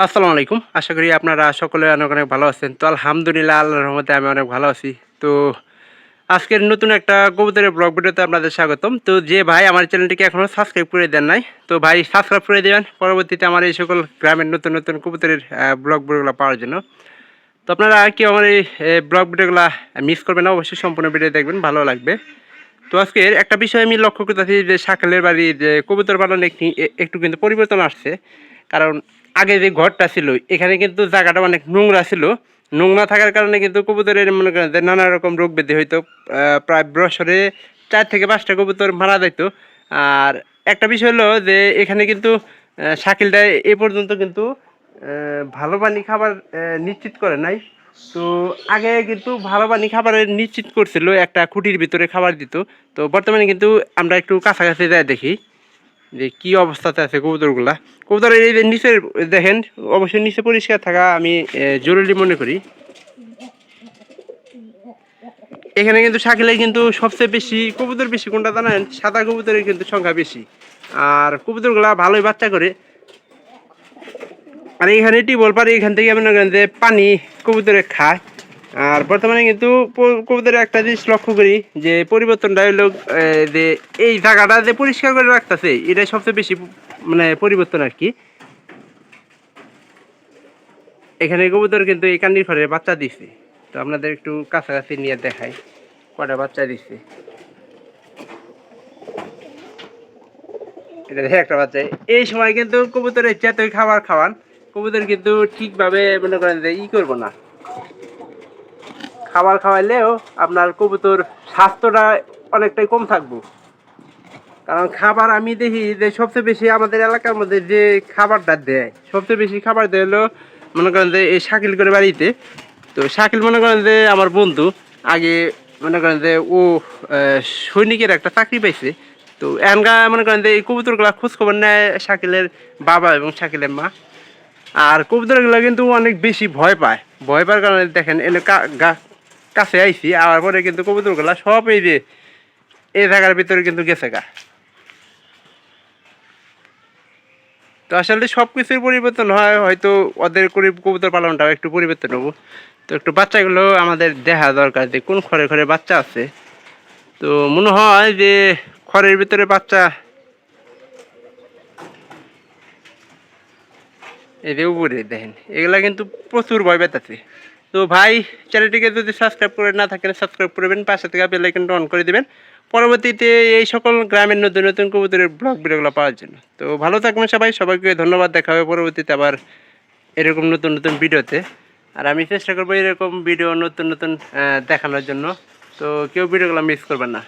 আসসালামু আলাইকুম। আশা করি আপনারা সকলে অনেক, অনেক ভালো আছেন। তো আলহামদুলিল্লাহ আল্লাহর রহমতে আমি অনেক ভালো আছি। তো আজকের নতুন একটা কবুতরের ব্লগ ভিডিওতে আপনাদের স্বাগতম। তো যে ভাই আমার চ্যানেলটিকে এখনো সাবস্ক্রাইব করে দেন নাই, তো ভাই সাবস্ক্রাইব করে দিবেন। পরবর্তীতে আমার এই সকল গ্রামের নতুন, নতুন কবুতরের ব্লগ ভিডিওগুলো পাওয়ার জন্য। তো আপনারা কেউ আমার এই ব্লগ ভিডিওগুলা মিস করবেন না, অবশ্যই সম্পূর্ণ ভিডিও দেখবেন, ভালো লাগবে। তো আজকের একটা বিষয় আমি লক্ষ্য করতেছি যে শাকালের বাড়ির যে কবুতর পালনে একটু কিন্তু পরিবর্তন আসছে। কারণ আগে যে ঘরটা ছিল এখানে কিন্তু জায়গাটা অনেক নোংরা ছিল। নোংরা থাকার কারণে কিন্তু কবুতরের মনে করেন যে নানা রকম রোগ ব্যাধি হইতো। প্রায় বছরে 4 থেকে 5টা কবুতর মারা যাইত। আর একটা বিষয় হলো যে এখানে কিন্তু শাকিলটা এ পর্যন্ত কিন্তু ভালো পানি খাবার নিশ্চিত করে নাই। তো আগে কিন্তু ভালো পানি খাবারের নিশ্চিত করছিল, একটা খুঁটির ভিতরে খাবার দিত। তো বর্তমানে কিন্তু আমরা একটু কাছাকাছি যাই দেখি যে কি অবস্থাতে আছে কবুতরগুলা। কবুতরের এই যে নিচের দেখেন, অবশ্যই নিচে পরিষ্কার থাকা আমি জরুরি মনে করি। এখানে কিন্তু শাকিলে কিন্তু সবচেয়ে বেশি কবুতর বেশি কোনটা জানেন? সাদা কবুতরের কিন্তু সংখ্যা বেশি। আর কবুতরগুলা ভালোই বাচ্চা করে। আর এখানে টিউবওয়েল পারে, এখান থেকে মনে করেন যে পানি কবুতরে খায়। আর বর্তমানে কিন্তু কবুতরের একটা জিনিস লক্ষ্য করি যে পরিবর্তনটা হলো যে এই জায়গাটা যে পরিষ্কার করে রাখতেছে, এটাই সবচেয়ে বেশি মানে পরিবর্তন আর কি। এখানে কবুতর কিন্তু এই কান্দির ঘরে বাচ্চা দিছে। তো আপনাদের একটু কাছাকাছি নিয়ে দেখাই কটা বাচ্চা দিচ্ছে। এটা দেখে একটা বাচ্চা। এই সময় কিন্তু কবুতরের যতই খাবার খাওয়ান, কবুতর কিন্তু ঠিকভাবে মনে করেন যে করবো না। খাবার খাওয়াইলেও আপনার কবুতর স্বাস্থ্যটা অনেকটাই কম থাকবো। কারণ খাবার আমি দেখি যে সবচেয়ে বেশি আমাদের এলাকার মধ্যে যে খাবারটা দেয়, সবচেয়ে বেশি খাবার দেয় হলো মনে করেন যে এই শাকিল করে বাড়িতে। তো শাকিল মনে করেন যে আমার বন্ধু, আগে মনে করেন যে ও সৈনিকের একটা চাকরি পাইছে। তো এনগা মনে করেন যে এই কবুতরগুলা খোঁজখবর নেয় শাকিলের বাবা এবং শাকিলের মা। আর কবুতরগুলো কিন্তু অনেক বেশি ভয় পায়। ভয় পাওয়ার কারণে দেখেন এনে কাছে আইছি, আবার পরে কিন্তু কবুতরগুলা সব এই যে এই জায়গার ভিতরে কিন্তু গেছে গা। তো আসলে সব কিছুর পরিবর্তন হয়, হয়তো ওদের কবুতর পালনটাও একটু পরিবর্তন হবো। তো একটু বাচ্চাগুলো আমাদের দেখা দরকার যে কোন ঘরে ঘরে বাচ্চা আছে। তো মনে হয় যে ঘরের ভিতরে বাচ্চা এই যে উপরে দেখেন, এগুলা কিন্তু প্রচুর ভয় পেতেছে। তো ভাই, চ্যানেলটিকে যদি সাবস্ক্রাইব করে না থাকেন সাবস্ক্রাইব করবেন, পাশে থেকে বেল আইকনটা অন করে দেবেন পরবর্তীতে এই সকল গ্রামের নতুন নতুন কবুতরের ব্লগ ভিডিওগুলো পাওয়ার জন্য। তো ভালো থাকবেন সবাই, সবাইকে ধন্যবাদ। দেখা হবে পরবর্তীতে আবার এরকম নতুন নতুন ভিডিওতে। আর আমি চেষ্টা করবো এরকম ভিডিও নতুন নতুন দেখানোর জন্য। তো কেউ ভিডিওগুলো মিস করবেন না।